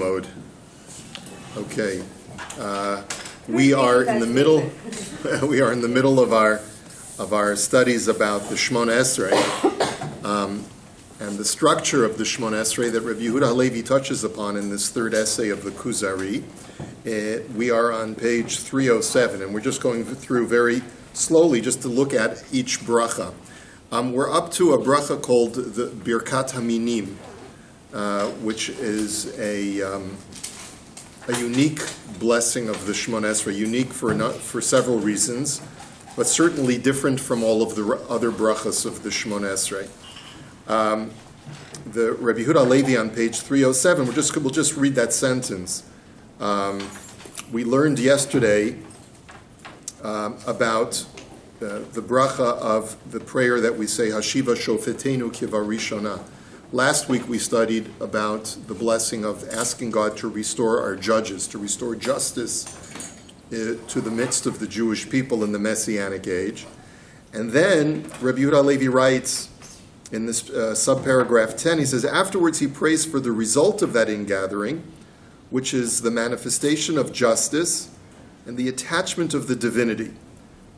Mode. Okay, we are in the middle. We are in the middle of our studies about the Shemona Esrei, and the structure of the Shemona Esrei that Rabbi Yehuda Halevi touches upon in this third essay of the Kuzari. We are on page 307, and we're just going through very slowly just to look at each bracha. We're up to a bracha called the Birkas HaMinim, which is a unique blessing of the Shemona Esrei, unique for several reasons, but certainly different from all of the other brachas of the Shemona Esrei. The Rabbi Yehuda Halevi on page 307, we'll just read that sentence. We learned yesterday about the bracha of the prayer that we say, Hashiva Shofetenu Kivarishona. Last week we studied about the blessing of asking God to restore our judges, to restore justice to the midst of the Jewish people in the Messianic age. And then Rabbi Yehuda Halevi writes in this subparagraph 10, he says, afterwards he prays for the result of that ingathering, which is the manifestation of justice and the attachment of the divinity,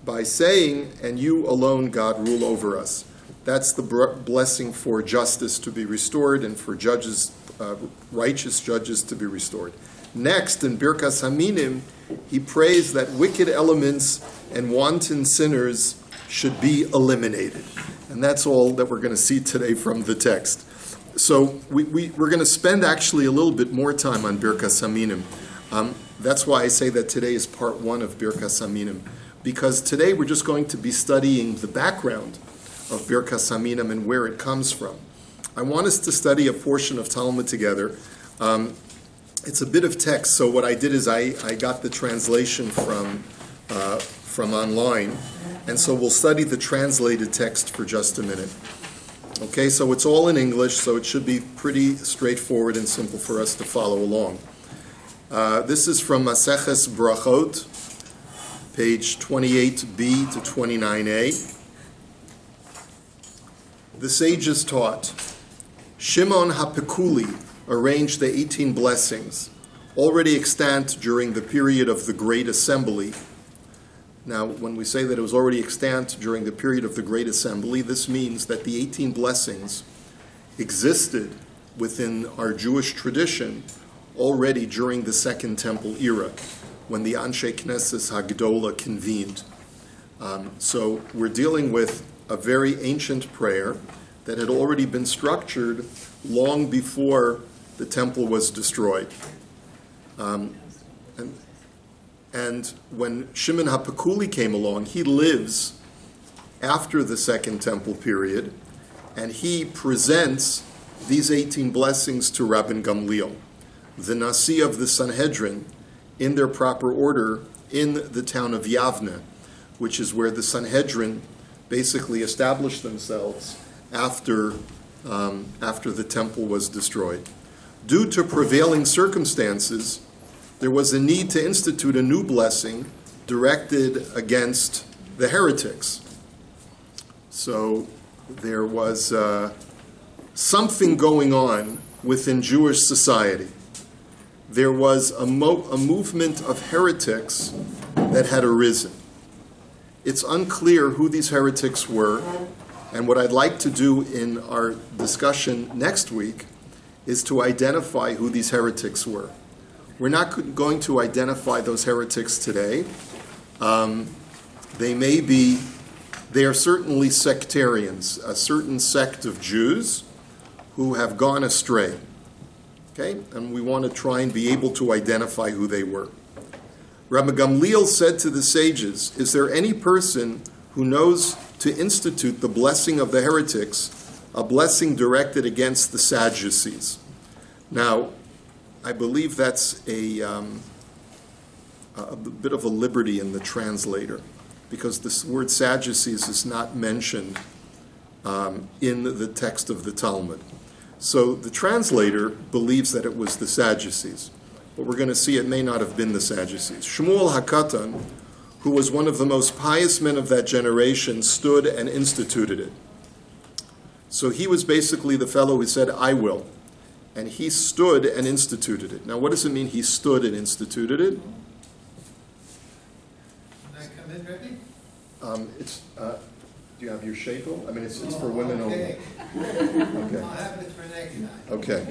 by saying, and you alone, God, rule over us. That's the blessing for justice to be restored and for judges, righteous judges to be restored. Next, in Birkas HaMinim, he prays that wicked elements and wanton sinners should be eliminated. And that's all that we're going to see today from the text. So we're going to spend actually a little bit more time on Birkas HaMinim. That's why I say that today is part one of Birkas HaMinim, because today we're just going to be studying the background of Birkas HaMinim and where it comes from. I want us to study a portion of Talmud together. It's a bit of text, so what I did is I got the translation from online, and so we'll study the translated text for just a minute. Okay, so it's all in English, so it should be pretty straightforward and simple for us to follow along. This is from Maseches Brachot, page 28b to 29a. The sages taught, Shimon HaPekuli arranged the 18 blessings, already extant during the period of the Great Assembly. Now, when we say that it was already extant during the period of the Great Assembly, this means that the 18 blessings existed within our Jewish tradition already during the Second Temple era, when the Anshe Knesset Hagdola convened. So we're dealing with a very ancient prayer that had already been structured long before the temple was destroyed. And when Shimon HaPekuli came along, he lives after the Second Temple period, and he presents these 18 blessings to Rabban Gamliel, the Nasi of the Sanhedrin, in their proper order in the town of Yavne, which is where the Sanhedrin basically established themselves after the temple was destroyed. Due to prevailing circumstances, there was a need to institute a new blessing directed against the heretics. So there was something going on within Jewish society. There was a movement of heretics that had arisen. It's unclear who these heretics were, and what I'd like to do in our discussion next week is to identify who these heretics were. We're not going to identify those heretics today. They are certainly sectarians, a certain sect of Jews who have gone astray. Okay? And we want to try and be able to identify who they were. Rabbi Gamliel said to the sages, is there any person who knows to institute the blessing of the heretics, a blessing directed against the Sadducees? Now, I believe that's a bit of a liberty in the translator, because this word Sadducees is not mentioned in the text of the Talmud. So the translator believes that it was the Sadducees. But we're going to see it may not have been the Sadducees. Shmuel HaKatan, who was one of the most pious men of that generation, stood and instituted it. So he was basically the fellow who said, I will. and he stood and instituted it. Now, what does it mean he stood and instituted it? Can I come in, Rebbe? Do you have your sheitel? I mean, it's for women only. Okay. Okay. I'll have it for next time. Okay.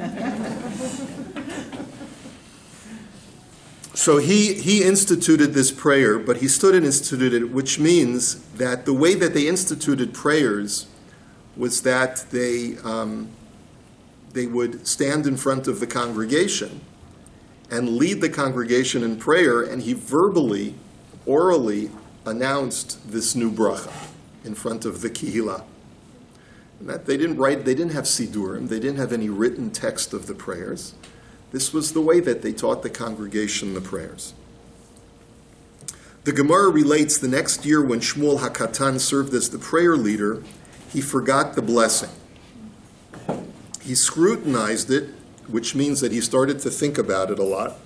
So he instituted this prayer, but he stood and instituted it, which means that the way that they instituted prayers was that they would stand in front of the congregation and lead the congregation in prayer, and he verbally, orally announced this new bracha in front of the kihila. And that they didn't have sidurim, they didn't have any written text of the prayers. This was the way that they taught the congregation the prayers. The Gemara relates the next year when Shmuel HaKatan served as the prayer leader, he forgot the blessing. He scrutinized it, which means that he started to think about it a lot.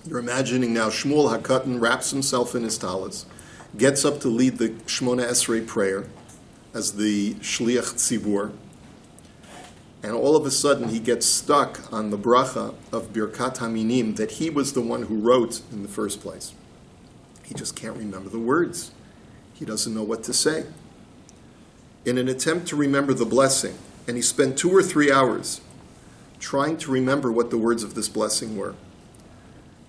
You're imagining now Shmuel HaKatan wraps himself in his talis, gets up to lead the Shmona Esrei prayer as the Shliach Tzibur, and all of a sudden he gets stuck on the bracha of Birkat HaMinim that he was the one who wrote in the first place. He just can't remember the words. He doesn't know what to say. In an attempt to remember the blessing, and he spent 2 or 3 hours trying to remember what the words of this blessing were.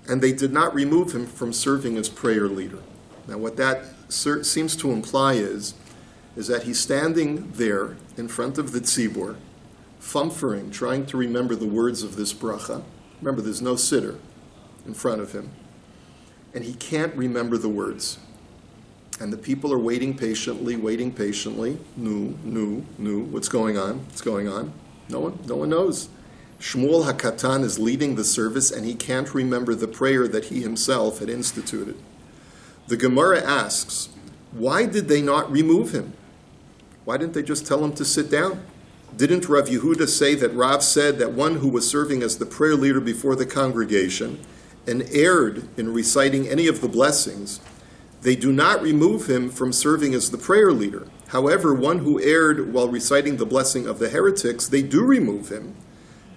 And they did not remove him from serving as prayer leader. Now what that seems to imply is that he's standing there in front of the tzibur, fumfering, trying to remember the words of this bracha. Remember, there's no sitter in front of him. And he can't remember the words. And the people are waiting patiently. No. What's going on? No one knows. Shmuel HaKatan is leading the service, and he can't remember the prayer that he himself had instituted. The Gemara asks, why did they not remove him? Why didn't they just tell him to sit down? Didn't Rav Yehuda say that Rav said that one who was serving as the prayer leader before the congregation and erred in reciting any of the blessings, they do not remove him from serving as the prayer leader. However, one who erred while reciting the blessing of the heretics, they do remove him,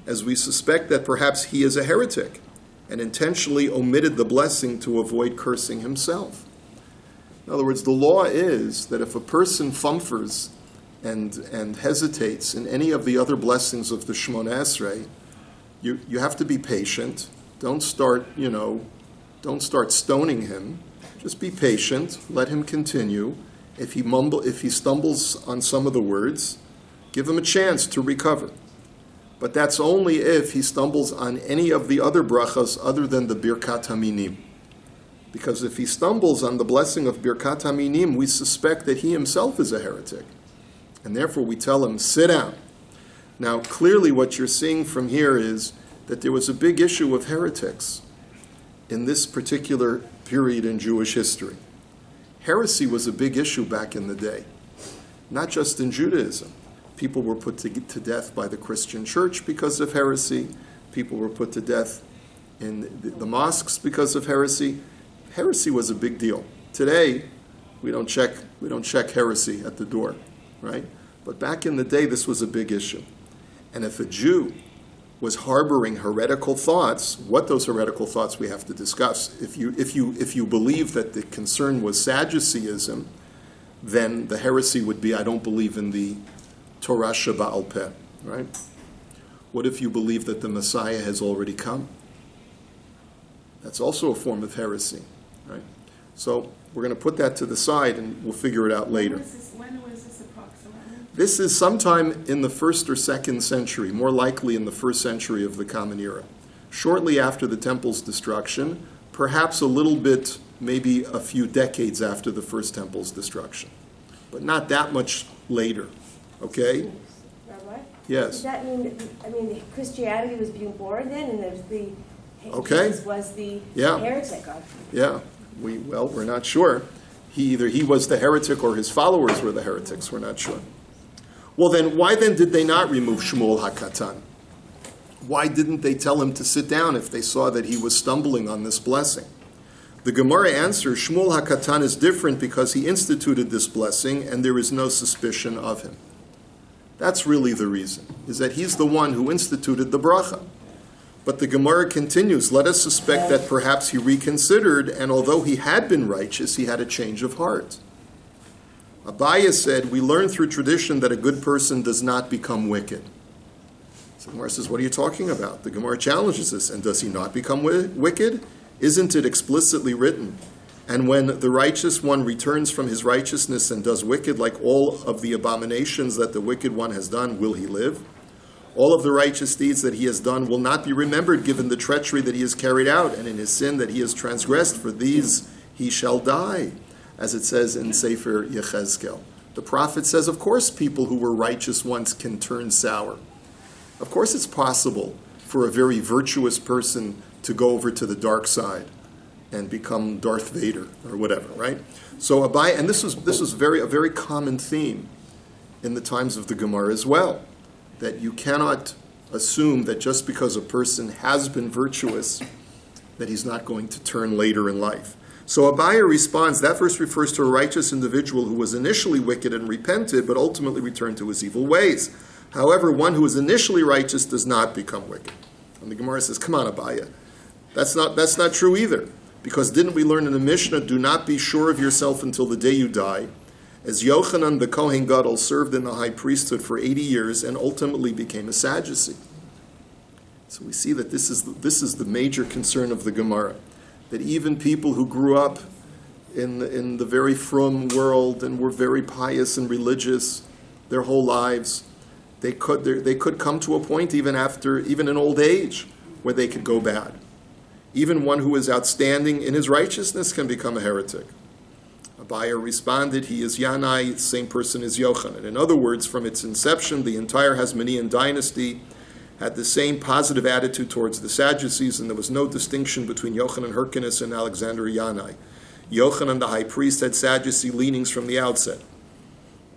as we suspect that perhaps he is a heretic and intentionally omitted the blessing to avoid cursing himself. In other words, the law is that if a person fumfers and hesitates in any of the other blessings of the Shemona Esrei, you have to be patient. Don't start stoning him. Just be patient. Let him continue. If he stumbles on some of the words, give him a chance to recover. But that's only if he stumbles on any of the other brachas other than the Birkat HaMinim. Because if he stumbles on the blessing of Birkat HaMinim, we suspect that he himself is a heretic. And therefore we tell him, sit down. Now clearly what you're seeing from here is that there was a big issue of heretics in this particular period in Jewish history. Heresy was a big issue back in the day, not just in Judaism. People were put to death by the Christian church because of heresy. People were put to death in the mosques because of heresy. Heresy was a big deal. Today, we don't check heresy at the door, right? But back in the day, this was a big issue. And if a Jew was harboring heretical thoughts, what those heretical thoughts we have to discuss. If you believe that the concern was Sadduceeism, then the heresy would be, I don't believe in the Torah Sheba'al Peh, right? What if you believe that the Messiah has already come? That's also a form of heresy, right? So we're going to put that to the side and we'll figure it out later. When was this approximately? This is sometime in the 1st or 2nd century, more likely in the 1st century of the Common Era. Shortly after the temple's destruction, perhaps a little bit, maybe a few decades after the first temple's destruction, but not that much later. Okay? Rabbi? Yes. Does that mean that, Christianity was being born then, and there's the Jesus was the heretic? Yeah. We're not sure. Either he was the heretic or his followers were the heretics. We're not sure. Well, then, why then did they not remove Shmuel HaKatan? Why didn't they tell him to sit down if they saw that he was stumbling on this blessing? The Gemara answers, Shmuel HaKatan is different because he instituted this blessing and there is no suspicion of him. That's really the reason, is that he's the one who instituted the bracha. But the Gemara continues, let us suspect that perhaps he reconsidered, and although he had been righteous, he had a change of heart. Abaye said, we learn through tradition that a good person does not become wicked. So the Gemara says, what are you talking about? The Gemara challenges this, and does he not become wicked? Isn't it explicitly written? And when the righteous one returns from his righteousness and does wicked like all of the abominations that the wicked one has done, will he live? All of the righteous deeds that he has done will not be remembered given the treachery that he has carried out, and in his sin that he has transgressed, for these he shall die, as it says in Sefer Yechezkel. The prophet says, of course people who were righteous once can turn sour. Of course it's possible for a very virtuous person to go over to the dark side and become Darth Vader or whatever, right? So Abaye, and this was a very common theme in the times of the Gemara as well, that you cannot assume that just because a person has been virtuous, that he's not going to turn later in life. So Abaye responds, that verse refers to a righteous individual who was initially wicked and repented, but ultimately returned to his evil ways. However, one who is initially righteous does not become wicked. And the Gemara says, come on, Abaye. That's not true either. Because didn't we learn in the Mishnah, do not be sure of yourself until the day you die, as Yochanan the Kohen Gadol served in the high priesthood for 80 years and ultimately became a Sadducee. So we see that this is the major concern of the Gemara, that even people who grew up in the very frum world and were very pious and religious their whole lives, they could come to a point even in old age where they could go bad. Even one who is outstanding in his righteousness can become a heretic. Abaye responded, he is Yanai, the same person as Yochanan. In other words, from its inception, the entire Hasmonean dynasty had the same positive attitude towards the Sadducees, and there was no distinction between Yochanan Hyrcanus and Alexander Yanai. Yochanan, the high priest, had Sadducee leanings from the outset.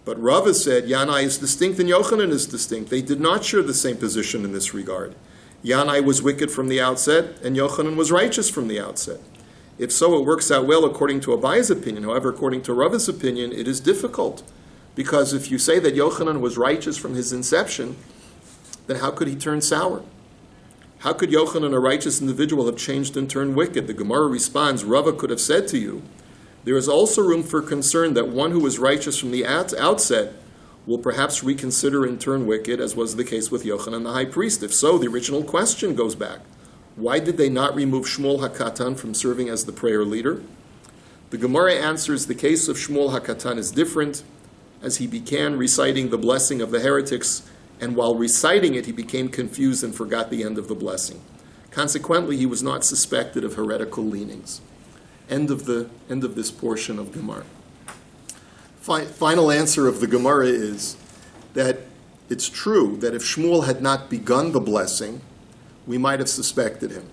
But Rava said Yanai is distinct and Yochanan is distinct. They did not share the same position in this regard. Yanai was wicked from the outset, and Yochanan was righteous from the outset. If so, it works out well according to Abaye's opinion. However, according to Rava's opinion, it is difficult. Because if you say that Yochanan was righteous from his inception, then how could he turn sour? How could Yochanan, a righteous individual, have changed and turned wicked? The Gemara responds, Rava could have said to you, there is also room for concern that one who was righteous from the outset will perhaps reconsider and turn wicked, as was the case with Yochanan the high priest. If so, the original question goes back. Why did they not remove Shmuel HaKatan from serving as the prayer leader? The Gemara answers the case of Shmuel HaKatan is different, as he began reciting the blessing of the heretics, and while reciting it, he became confused and forgot the end of the blessing. Consequently, he was not suspected of heretical leanings. End of this portion of Gemara. Final answer of the Gemara is that it's true that if Shmuel had not begun the blessing, we might have suspected him.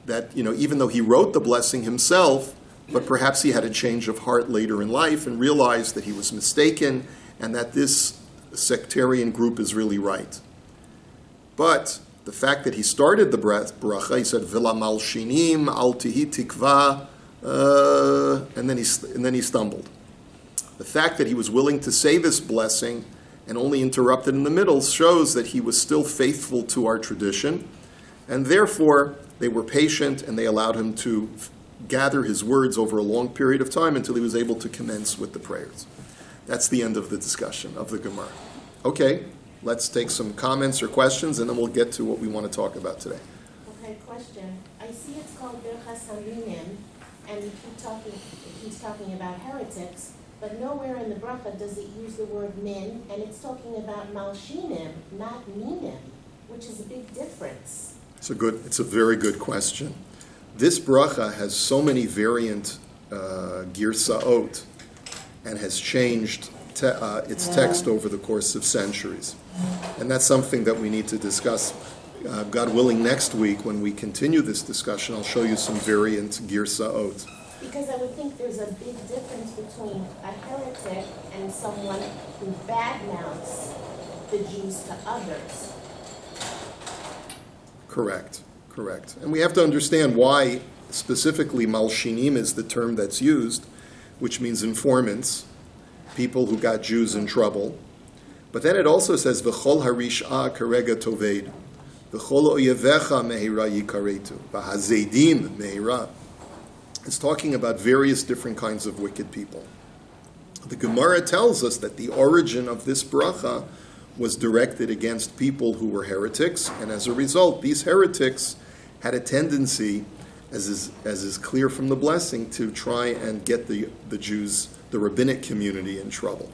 That, even though he wrote the blessing himself, but perhaps he had a change of heart later in life and realized that he was mistaken and that this sectarian group is really right. But the fact that he started the bracha, he said, Vila malshinim al tihi tikva, and then he stumbled. The fact that he was willing to say this blessing and only interrupted in the middle shows that he was still faithful to our tradition, and therefore they were patient and they allowed him to gather his words over a long period of time until he was able to commence with the prayers. That's the end of the discussion of the Gemara. Okay, let's take some comments or questions, and then we'll get to what we want to talk about today. Okay, question. I see it's called Birkas HaMinim, and he keeps talking about heretics, but nowhere in the bracha does it use the word min, and it's talking about malshinim, not minim, which is a big difference. It's a very good question. This bracha has so many variant girsaot and has changed its text over the course of centuries. And that's something that we need to discuss. God willing, next week when we continue this discussion, I'll show you some variant girsaot. Because I would think there's a big difference between a heretic and someone who badmouths the Jews to others. Correct. And we have to understand why specifically malshinim is the term that's used, which means informants, people who got Jews in trouble. But then it also says, V'chol harish'a karega toved, V'chol oyevecha mehira yikaretu, V'hazedim mehira. It's talking about various different kinds of wicked people. The Gemara tells us that the origin of this bracha was directed against people who were heretics, and as a result, these heretics had a tendency, as is clear from the blessing, to try and get the Jews, the rabbinic community, in trouble.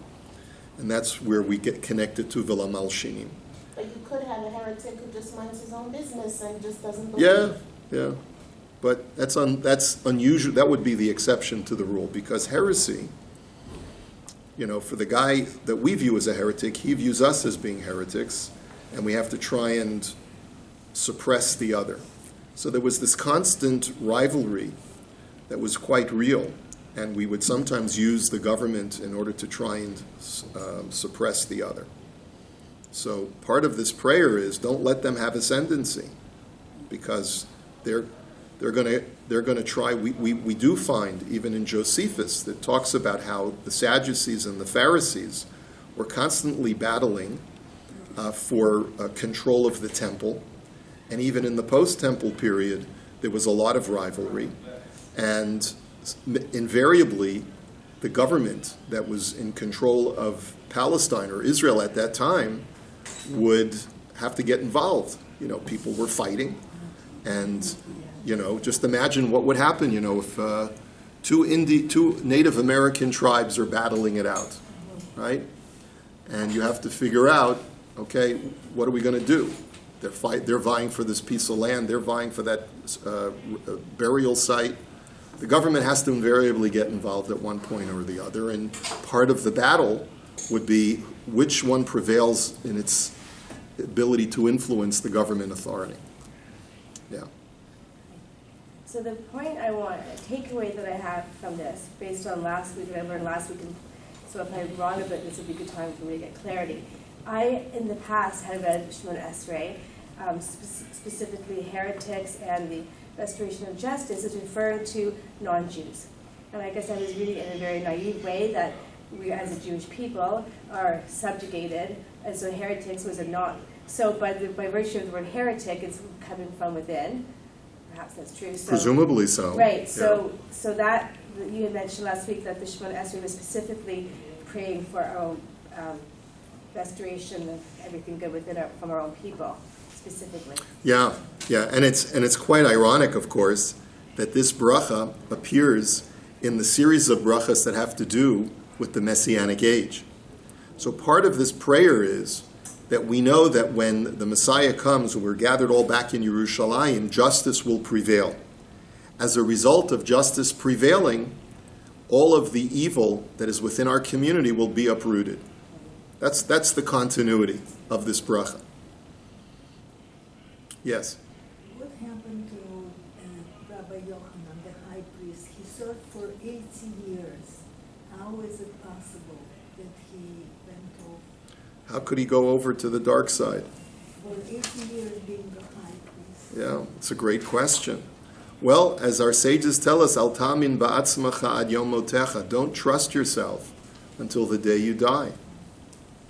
And that's where we get connected to V'la Malshinim. But you could have a heretic who just minds his own business and just doesn't believe. Yeah. But that's unusual. That would be the exception to the rule, because heresy, for the guy that we view as a heretic, he views us as being heretics, and we have to try and suppress the other. So there was this constant rivalry that was quite real, and we would sometimes use the government in order to try and suppress the other. So part of this prayer is, don't let them have ascendancy, because they're going to try. We do find, even in Josephus, that talks about how the Sadducees and the Pharisees were constantly battling for control of the temple. And even in the post-temple period, there was a lot of rivalry. And invariably, the government that was in control of Palestine or Israel at that time would have to get involved. People were fighting. And, just imagine what would happen, if two Native American tribes are battling it out, right? And you have to figure out, okay, what are we going to do? They're vying for this piece of land. They're vying for that burial site. The government has to invariably get involved at one point or the other, and part of the battle would be which one prevails in its ability to influence the government authority. Yeah. So the point a takeaway that I have from this, based on last week, that I learned last week, and so if I'm wrong about this, it would be a good time for me to get clarity. I, in the past, had read Shimon Esrei, specifically heretics and the restoration of justice, as referring to non-Jews. And I guess I was reading it in a very naive way, that we, as a Jewish people, are subjugated, and so heretics was a non. So by virtue of the word heretic, it's coming from within. Perhaps that's true. So, presumably so. Right. So that you had mentioned last week that the Shimon Esrei was specifically praying for our own restoration of everything good from our own people, specifically. Yeah, and it's quite ironic, of course, that this bracha appears in the series of brachas that have to do with the Messianic age. So part of this prayer is that we know that when the Messiah comes, and we're gathered all back in Yerushalayim, justice will prevail. As a result of justice prevailing, all of the evil that is within our community will be uprooted. That's the continuity of this bracha. Yes? What happened to Rabbi Yochanan, the high priest? He served for 80 years. How is it possible that he went off? How could he go over to the dark side? For 80 years being the high priest. Yeah, it's a great question. Well, as our sages tell us, Al tamin ba'atzmacha ad yom motecha. Don't trust yourself until the day you die.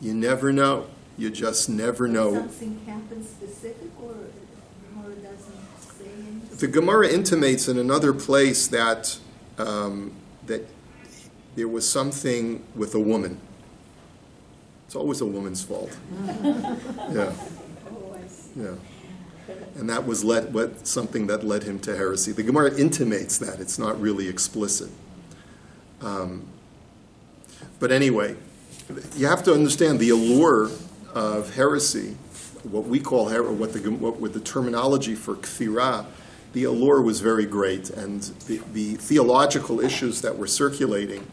You never know. You just never know. Something happened specific, or the Gemara doesn't say anything? The Gemara intimates in another place that that there was something with a woman. It's always a woman's fault. Yeah. Oh, I see. Yeah. And that was something that led him to heresy. The Gemara intimates that. It's not really explicit. But anyway, you have to understand the allure of heresy, what we call what the terminology for kfirah, the allure was very great, and the theological issues that were circulating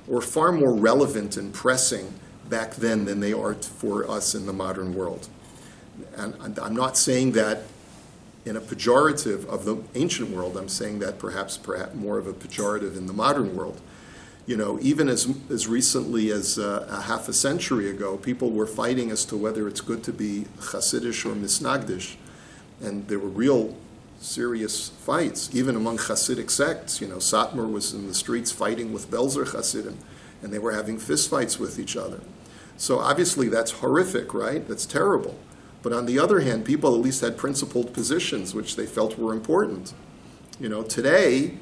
were far more relevant and pressing back then than they are for us in the modern world. And I'm not saying that in a pejorative of the ancient world. I'm saying that perhaps more of a pejorative in the modern world. Even as recently as a half a century ago, people were fighting as to whether it's good to be Hasidish or Misnagdish. And there were real serious fights, even among Hasidic sects. Satmar was in the streets fighting with Belzer Hasidim, and they were having fistfights with each other. So obviously that's horrific, right? That's terrible. But on the other hand, people at least had principled positions which they felt were important. Today,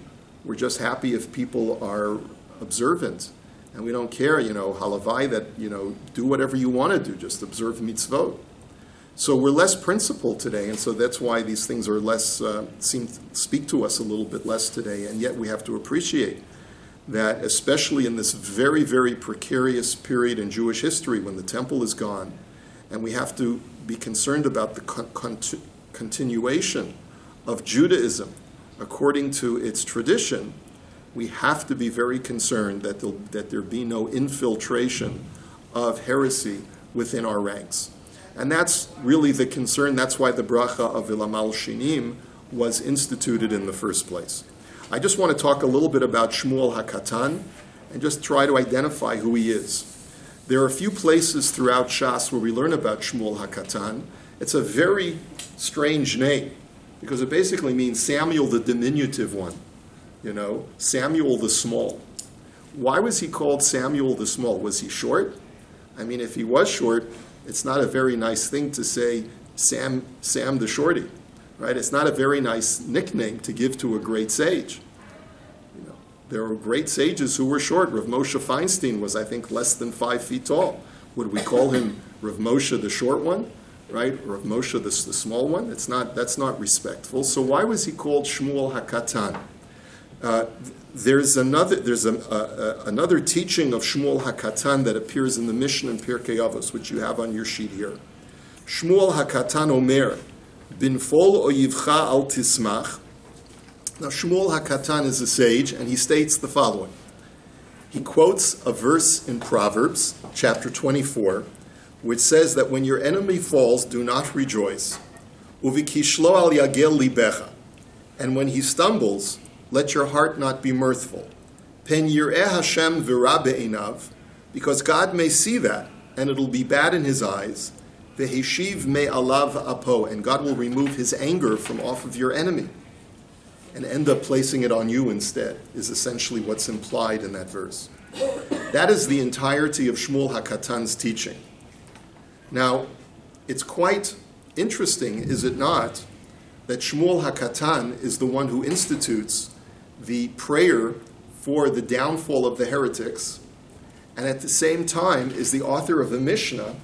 we're just happy if people are observant. And we don't care, halavai, that, do whatever you want to do, just observe mitzvot. So we're less principled today, and so that's why these things are less, speak to us a little bit less today. And yet we have to appreciate that, especially in this very, very precarious period in Jewish history when the temple is gone, and we have to be concerned about the continuation of Judaism according to its tradition, we have to be very concerned that there be no infiltration of heresy within our ranks. And that's really the concern. That's why the bracha of Ilamal Shinim was instituted in the first place. I just want to talk a little bit about Shmuel HaKatan and just try to identify who he is. There are a few places throughout Shas where we learn about Shmuel HaKatan. It's a very strange name because it basically means Samuel the diminutive one, Samuel the small. Why was he called Samuel the small? Was he short? I mean, if he was short, it's not a very nice thing to say Sam the shorty, right? It's not a very nice nickname to give to a great sage. There were great sages who were short. Rav Moshe Feinstein was, I think, less than 5 feet tall. Would we call him Rav Moshe the short one, right? Rav Moshe the small one? That's not respectful. So why was he called Shmuel HaKatan? There's another teaching of Shmuel HaKatan that appears in the Mishnah in Pirkei Avos, which you have on your sheet here. Shmuel HaKatan Omer, Binfol oyivcha al tismach. Now Shmuel HaKatan is a sage, and he states the following. He quotes a verse in Proverbs, chapter 24, which says that when your enemy falls, do not rejoice. Uvikishlo al yagel libecha. And when he stumbles, let your heart not be mirthful. Pen yireh Hashem v'ra be'einav, because God may see that, and it'll be bad in his eyes. V'heshiv me alav apo, and God will remove his anger from off of your enemy, and end up placing it on you instead, is essentially what's implied in that verse. That is the entirety of Shmuel HaKatan's teaching. Now, it's quite interesting, is it not, that Shmuel HaKatan is the one who institutes the prayer for the downfall of the heretics, and at the same time is the author of a Mishnah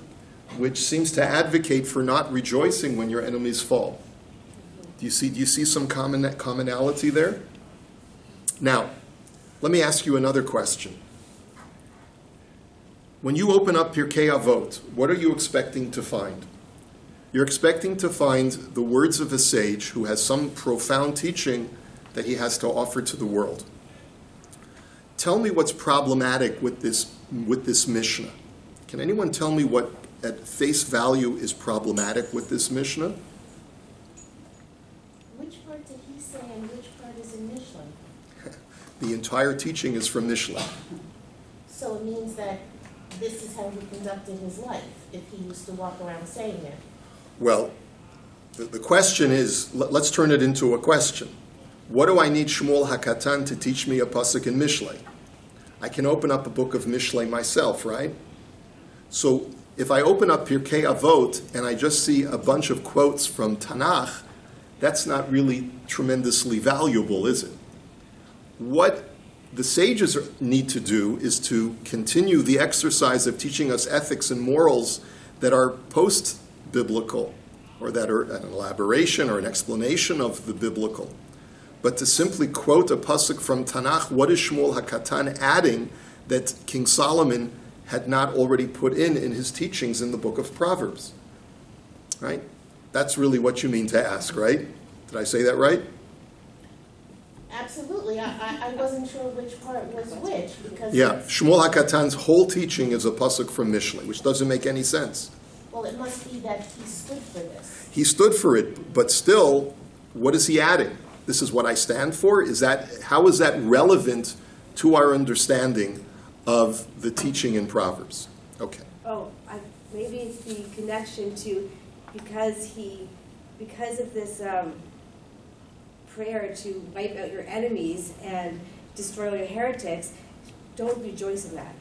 which seems to advocate for not rejoicing when your enemies fall. Do you see some commonality there? Now, let me ask you another question. When you open up Pirkei Avot, what are you expecting to find? You're expecting to find the words of a sage who has some profound teaching that he has to offer to the world. Tell me what's problematic with this Mishnah. Can anyone tell me what at face value is problematic with this Mishnah? Which part did he say and which part is in Mishnah? The entire teaching is from Mishnah. So it means that this is how he conducted his life, if he used to walk around saying it. Well, the question is, let's turn it into a question. What do I need Shmuel HaKatan to teach me a pasuk in Mishlei? I can open up a book of Mishlei myself, right? So if I open up Pirkei Avot and I just see a bunch of quotes from Tanakh, that's not really tremendously valuable, is it? What the sages need to do is to continue the exercise of teaching us ethics and morals that are post-biblical, or that are an elaboration or an explanation of the biblical. But to simply quote a pasuk from Tanakh, what is Shmuel HaKatan adding that King Solomon had not already put in his teachings in the book of Proverbs? Right? That's really what you mean to ask, right? Did I say that right? Absolutely. I wasn't sure which part was which, because... Yeah, Shmuel HaKatan's whole teaching is a pasuk from Mishlei, which doesn't make any sense. Well, it must be that he stood for this. He stood for it, but still, what is he adding? This is what I stand for? How is that relevant to our understanding of the teaching in Proverbs? Okay. Oh, maybe it's the connection to because of this prayer to wipe out your enemies and destroy your heretics. Don't rejoice in that.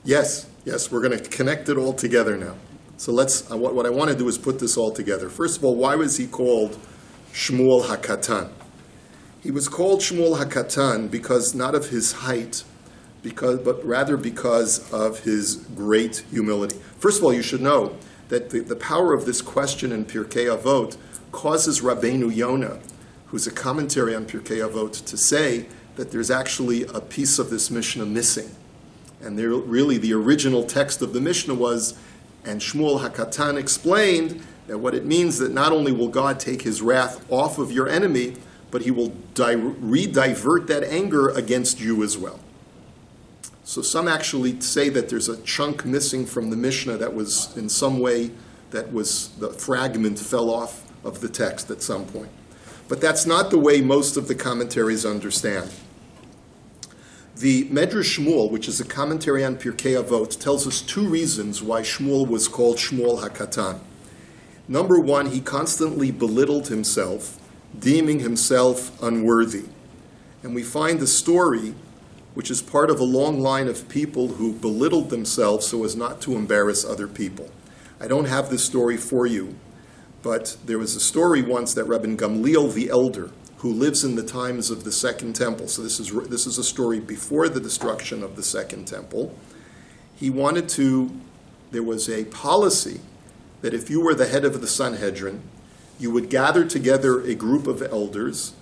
Yes, we're going to connect it all together now. So what I want to do is put this all together. First of all, why was he called Shmuel HaKatan? He was called Shmuel HaKatan because not of his height, but rather because of his great humility. First of all, you should know that the power of this question in Pirkei Avot causes Rabbeinu Yonah, who's a commentary on Pirkei Avot, to say that there's actually a piece of this Mishnah missing. And really the original text of the Mishnah was, and Shmuel HaKatan explained that what it means that not only will God take his wrath off of your enemy, but he will re-divert that anger against you as well. So some actually say that there's a chunk missing from the Mishnah that was in some way, the fragment fell off of the text at some point. But that's not the way most of the commentaries understand. The Medrash Shmuel, which is a commentary on Pirkei Avot, tells us two reasons why Shmuel was called Shmuel HaKatan. Number one, he constantly belittled himself, deeming himself unworthy. And we find the story, which is part of a long line of people who belittled themselves so as not to embarrass other people. I don't have this story for you, but there was a story once that Rabbi Gamliel the Elder, who lives in the times of the Second Temple, so this is a story before the destruction of the Second Temple, there was a policy that if you were the head of the Sanhedrin, you would gather together a group of elders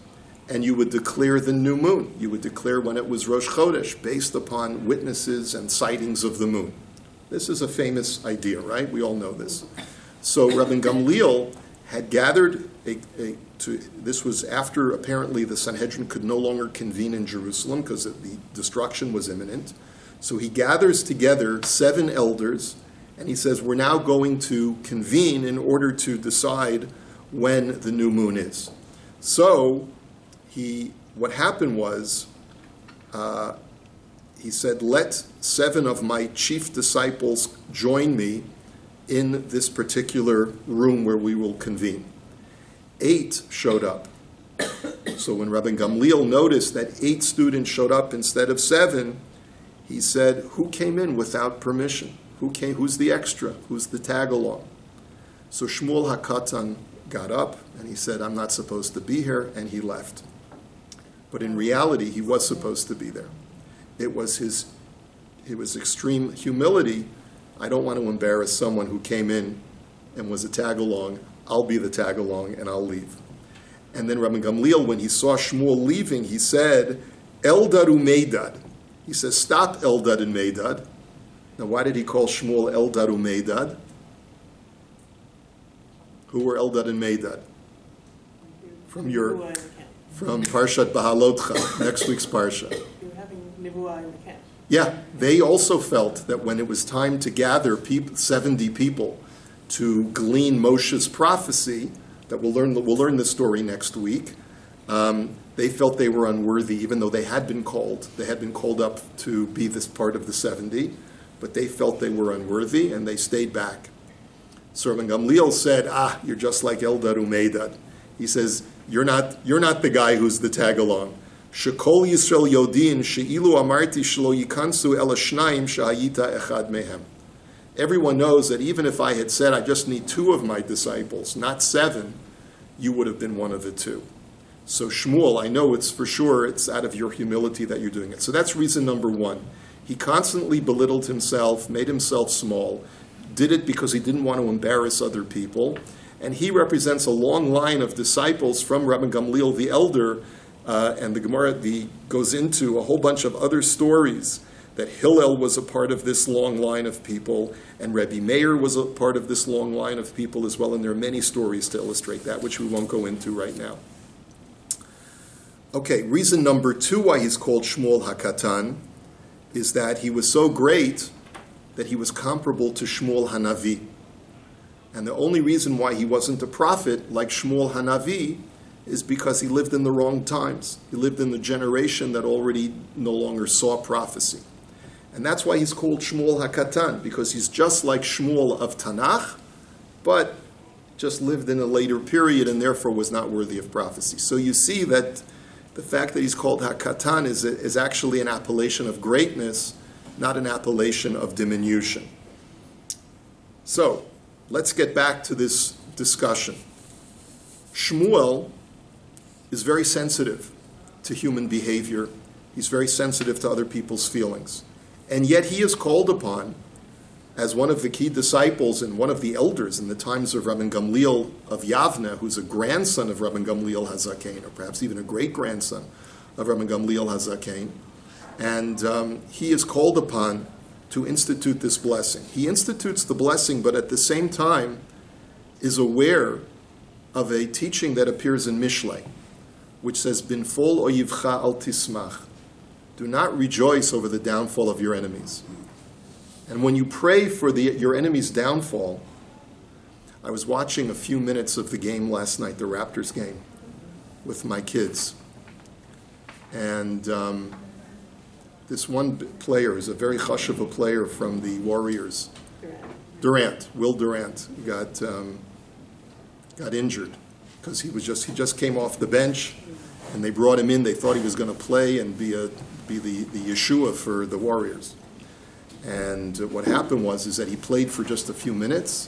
and you would declare the new moon. You would declare when it was Rosh Chodesh, based upon witnesses and sightings of the moon. This is a famous idea, right? We all know this. So Rabbi Gamliel had gathered this was after apparently the Sanhedrin could no longer convene in Jerusalem because the destruction was imminent. So he gathers together 7 elders and he says, we're now going to convene in order to decide when the new moon is. So what happened was, he said, let 7 of my chief disciples join me in this particular room where we will convene. 8 showed up. So when Rabbi Gamliel noticed that 8 students showed up instead of 7, he said, who came in without permission? Who's the extra? Who's the tag-along? So Shmuel HaKatan got up and he said, I'm not supposed to be here, and he left. But in reality, he was supposed to be there. It was extreme humility. I don't want to embarrass someone who came in and was a tag-along. I'll be the tag-along and I'll leave. And then Rabbi Gamliel, when he saw Shmuel leaving, he said, Eldad u'meidad. He says, stop Eldad and Meidad. Now, why did he call Shmuel Eldad u'meidad? Who were Eldad and Meidad? From Parshat Bahalotcha, next week's Parsha. You're having Nebuah in the camp. Yeah, they also felt that when it was time to gather 70 people to glean Moshe's prophecy, that we'll learn the story next week, they felt they were unworthy, even though they had been called. They had been called up to be this part of the 70, but they felt they were unworthy, and they stayed back. So Rabbi Gamliel said, you're just like Eldad u'meidad. He says, you're not the guy who's the tag-along. Shekol Yisrael Yodin she'ilu amarti shelo yikansu ela shnayim shehayita echad mehem. Everyone knows that even if I had said I just need 2 of my disciples, not 7, you would have been one of the 2. So Shmuel, I know it's for sure, it's out of your humility that you're doing it. So that's reason number 1. He constantly belittled himself, made himself small, did it because he didn't want to embarrass other people, and he represents a long line of disciples from Rabbi Gamliel the Elder, and the Gemara goes into a whole bunch of other stories that Hillel was a part of this long line of people, and Rebbe Meir was a part of this long line of people as well, and there are many stories to illustrate that, which we won't go into right now. Okay, reason number 2 why he's called Shmuel HaKatan is that he was so great that he was comparable to Shmuel Hanavi. And the only reason why he wasn't a prophet like Shmuel Hanavi is because he lived in the wrong times. He lived in the generation that already no longer saw prophecy. And that's why he's called Shmuel HaKatan, because he's just like Shmuel of Tanakh, but just lived in a later period and therefore was not worthy of prophecy. So you see that the fact that he's called HaKatan is actually an appellation of greatness, not an appellation of diminution. So, let's get back to this discussion. Shmuel is very sensitive to human behavior. He's very sensitive to other people's feelings. And yet he is called upon as one of the key disciples and one of the elders in the times of Rabban Gamliel of Yavne, who's a grandson of Rabban Gamliel HaZaken, or perhaps even a great-grandson of Rabban Gamliel HaZaken. And he is called upon to institute this blessing. He institutes the blessing, but at the same time is aware of a teaching that appears in Mishlei, which says, Binfol oyivcha al tismach. Do not rejoice over the downfall of your enemies. And when you pray for your enemy's downfall, I was watching a few minutes of the game last night, the Raptors game, with my kids. And this one player is a very chashuv player from the Warriors. Will Durant got injured because he just came off the bench, and they brought him in. They thought he was going to play and be the Yeshua for the Warriors. And what happened is that he played for just a few minutes,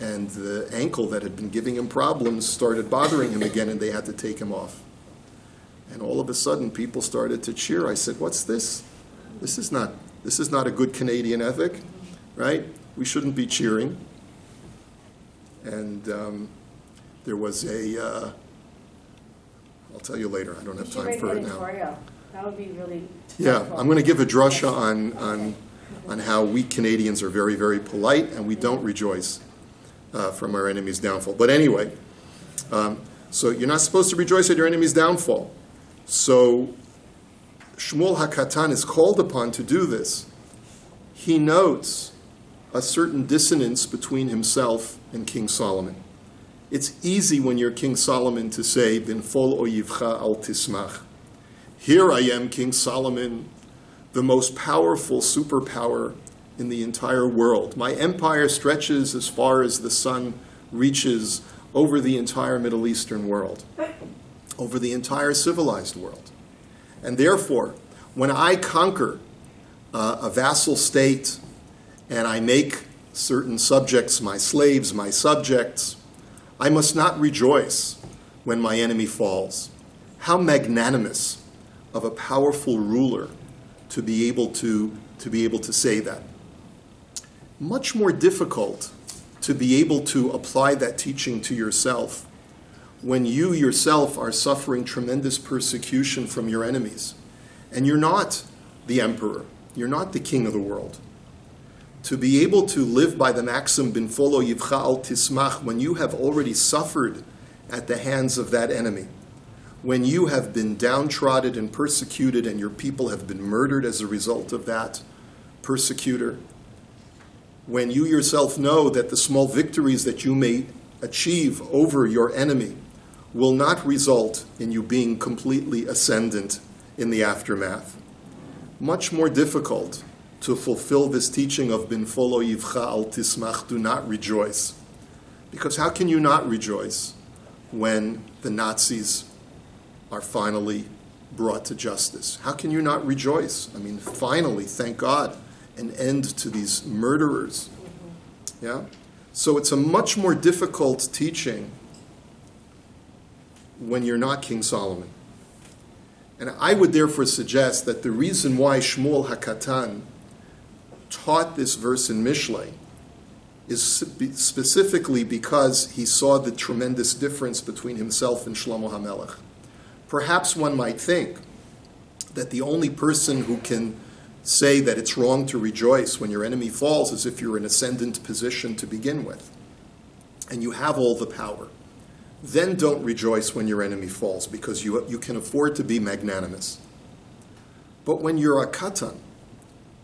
and the ankle that had been giving him problems started bothering him again, and they had to take him off. And all of a sudden, people started to cheer. I said, "What's this? This is not a good Canadian ethic, right? We shouldn't be cheering." And there was I'll tell you later. I don't have time for it now. That would be really Yeah, helpful. I'm going to give a drasha on how we Canadians are very, very polite, and we don't rejoice from our enemy's downfall. But anyway, so you're not supposed to rejoice at your enemy's downfall. So Shmuel HaKatan is called upon to do this. He notes a certain dissonance between himself and King Solomon. It's easy when you're King Solomon to say, Binfol oyivcha al tismach. Here I am, King Solomon, the most powerful superpower in the entire world. My empire stretches as far as the sun reaches over the entire Middle Eastern world, over the entire civilized world. And therefore, when I conquer a vassal state and I make certain subjects my slaves, my subjects, I must not rejoice when my enemy falls. How magnanimous of a powerful ruler to be able to say that. Much more difficult to be able to apply that teaching to yourself when you yourself are suffering tremendous persecution from your enemies. And you're not the emperor. You're not the king of the world. To be able to live by the maxim, Binfol oyivcha al tismach, when you have already suffered at the hands of that enemy, when you have been downtrodden and persecuted and your people have been murdered as a result of that persecutor, when you yourself know that the small victories that you may achieve over your enemy will not result in you being completely ascendant in the aftermath. Much more difficult to fulfill this teaching of Binfol oyivcha al tismach, do not rejoice. Because how can you not rejoice when the Nazis are finally brought to justice? How can you not rejoice? I mean, finally, thank God, an end to these murderers. Yeah? So it's a much more difficult teaching when you're not King Solomon. And I would therefore suggest that the reason why Shmuel HaKatan taught this verse in Mishlei is specifically because he saw the tremendous difference between himself and Shlomo HaMelech. Perhaps one might think that the only person who can say that it's wrong to rejoice when your enemy falls is if you're in ascendant position to begin with, and you have all the power. Then don't rejoice when your enemy falls, because you can afford to be magnanimous. But when you're a katan,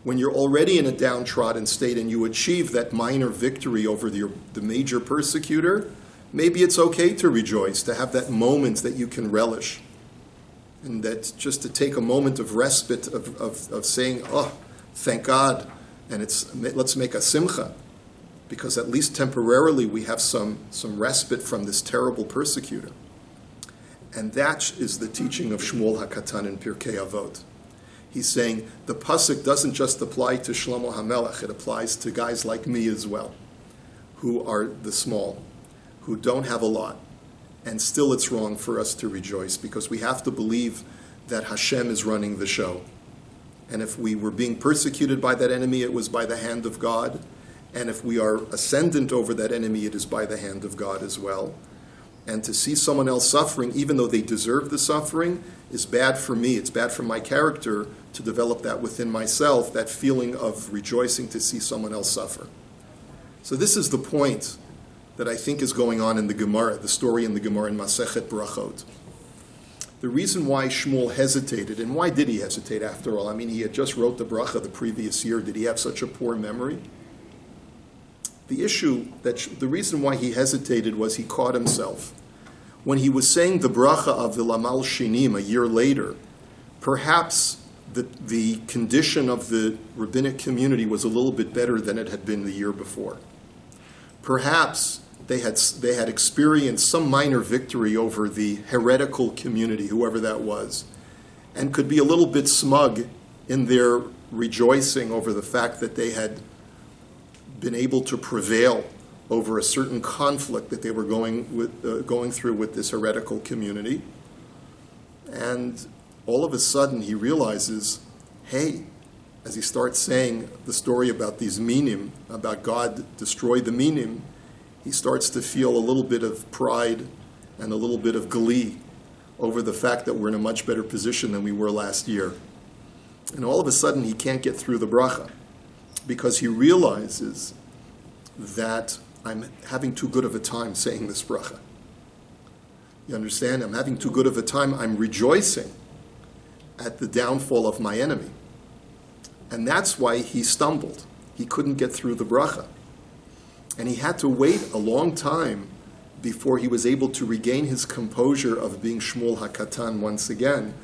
when you're already in a downtrodden state and you achieve that minor victory over the major persecutor, maybe it's okay to rejoice, to have that moment that you can relish. And that just to take a moment of respite, of saying, oh, thank God, and let's make a simcha, because at least temporarily we have some respite from this terrible persecutor. And that is the teaching of Shmuel HaKatan in Pirkei Avot. He's saying the pasuk doesn't just apply to Shlomo HaMelech, it applies to guys like me as well, who are the small, who don't have a lot. And still it's wrong for us to rejoice, because we have to believe that Hashem is running the show. And if we were being persecuted by that enemy, it was by the hand of God. And if we are ascendant over that enemy, it is by the hand of God as well. And to see someone else suffering, even though they deserve the suffering, is bad for me. It's bad for my character to develop that within myself, that feeling of rejoicing to see someone else suffer. So this is the point that I think is going on in the Gemara, the story in the Gemara in Masechet Brachot. The reason why Shmuel hesitated, and why did he hesitate after all? I mean, he had just wrote the bracha the previous year. Did he have such a poor memory? The reason why he hesitated was he caught himself. When he was saying the bracha of the Lamal Shinim a year later, perhaps the condition of the rabbinic community was a little bit better than it had been the year before. Perhaps they had experienced some minor victory over the heretical community, whoever that was, and could be a little bit smug in their rejoicing over the fact that they had been able to prevail over a certain conflict that they were going through with this heretical community. And all of a sudden he realizes, hey, as he starts saying the story about these minim, about God destroyed the minim, he starts to feel a little bit of pride and a little bit of glee over the fact that we're in a much better position than we were last year. And all of a sudden he can't get through the bracha because he realizes that I'm having too good of a time saying this bracha. You understand? I'm having too good of a time. I'm rejoicing at the downfall of my enemy. And that's why he stumbled. He couldn't get through the bracha. And he had to wait a long time before he was able to regain his composure of being Shmuel HaKatan once again,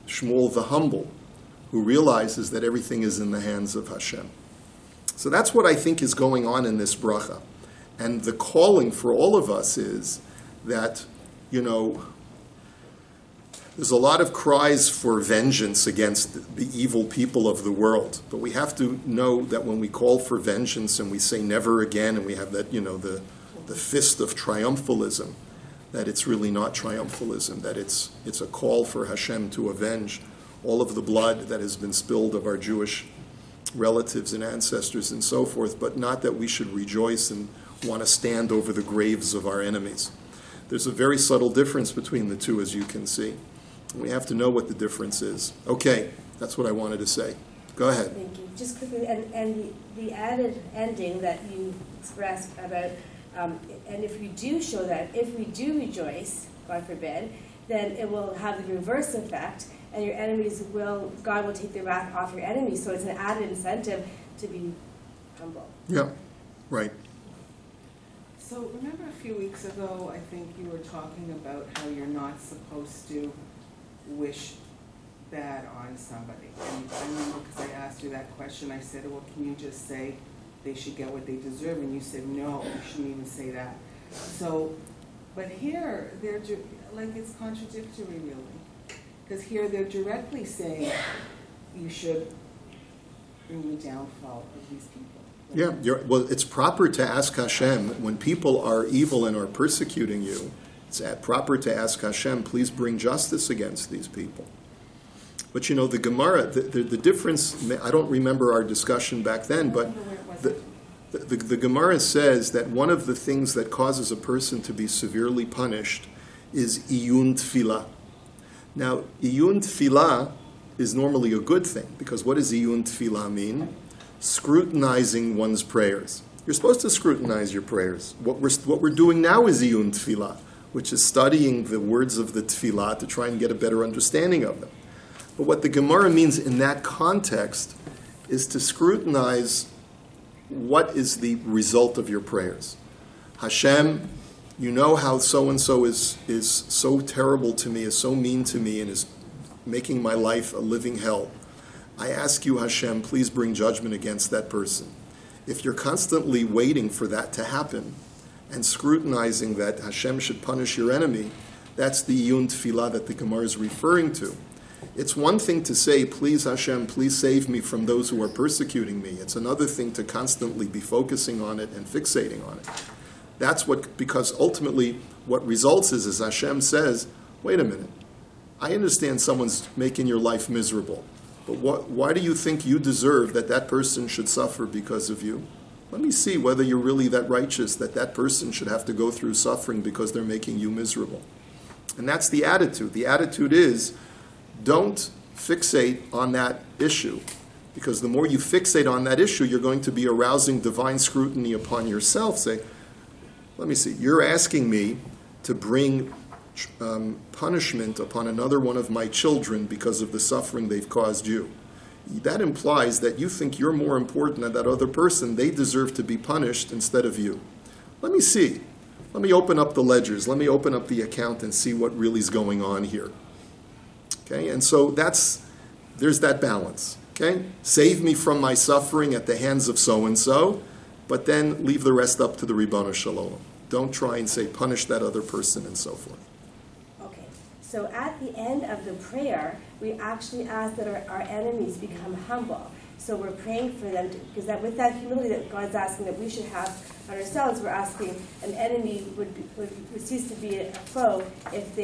Shmuel the humble, who realizes that everything is in the hands of Hashem. So that's what I think is going on in this bracha. And the calling for all of us is that, there's a lot of cries for vengeance against the evil people of the world. But we have to know that when we call for vengeance and we say never again, and we have that, the fist of triumphalism, that it's really not triumphalism, that it's a call for Hashem to avenge all of the blood that has been spilled of our Jewish relatives and ancestors and so forth, but not that we should rejoice and want to stand over the graves of our enemies. There's a very subtle difference between the two, as you can see. We have to know what the difference is. Okay, that's what I wanted to say. Go ahead. Thank you. Just quickly, and the added ending that you expressed about, and if we do show that, if we do rejoice, God forbid, then it will have the reverse effect, and your enemies God will take the wrath off your enemies. So it's an added incentive to be humble. Yeah, right. So remember a few weeks ago, I think you were talking about how you're not supposed to wish bad on somebody. And I remember because I asked you that question, I said, well, can you just say they should get what they deserve? And you said, no, you shouldn't even say that. So, but here, it's contradictory, really. Because here they're directly saying you should bring the downfall of these people. Yeah, well, it's proper to ask Hashem, when people are evil and are persecuting you, it's proper to ask Hashem, please bring justice against these people. But the Gemara, the difference, I don't remember our discussion back then, but the Gemara says that one of the things that causes a person to be severely punished is iyun tefillah. Now, iyun tefillah is normally a good thing, because what does iyun tefillah mean? Scrutinizing one's prayers. You're supposed to scrutinize your prayers. What we're doing now is iyun tefillah, which is studying the words of the tefillah to try and get a better understanding of them. But what the Gemara means in that context is to scrutinize what is the result of your prayers. Hashem, you know how so-and-so is so terrible to me, is so mean to me, and is making my life a living hell. I ask you, Hashem, please bring judgment against that person. If you're constantly waiting for that to happen and scrutinizing that Hashem should punish your enemy, that's the iyun tefillah that the Gemara is referring to. It's one thing to say, please Hashem, please save me from those who are persecuting me. It's another thing to constantly be focusing on it and fixating on it. That's what, because ultimately what results is Hashem says, wait a minute, I understand someone's making your life miserable, but why do you think you deserve that that person should suffer because of you? Let me see whether you're really that righteous that that person should have to go through suffering because they're making you miserable. And that's the attitude. The attitude is, don't fixate on that issue, because the more you fixate on that issue, you're going to be arousing divine scrutiny upon yourself. Say, let me see, you're asking me to bring punishment upon another one of my children because of the suffering they've caused you. That implies that you think you're more important than that other person. They deserve to be punished instead of you. Let me see. Let me open up the ledgers. Let me open up the account and see what really is going on here. Okay, and so there's that balance. Okay, save me from my suffering at the hands of so-and-so, but then leave the rest up to the Ribbon Shalom. Don't try and say punish that other person and so forth. Okay, so at the end of the prayer, we actually ask that our enemies become humble. So we're praying for them, because with that humility that God's asking that we should have on ourselves, we're asking an enemy would cease to be a foe if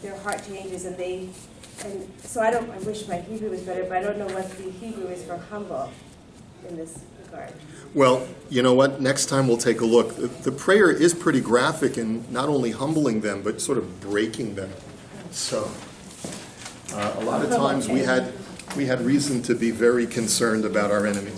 their heart changes and so I wish my Hebrew was better, but I don't know what the Hebrew is for humble in this regard. Well, you know what? Next time we'll take a look. The prayer is pretty graphic in not only humbling them, but sort of breaking them. So a lot of times we had reason to be very concerned about our enemies.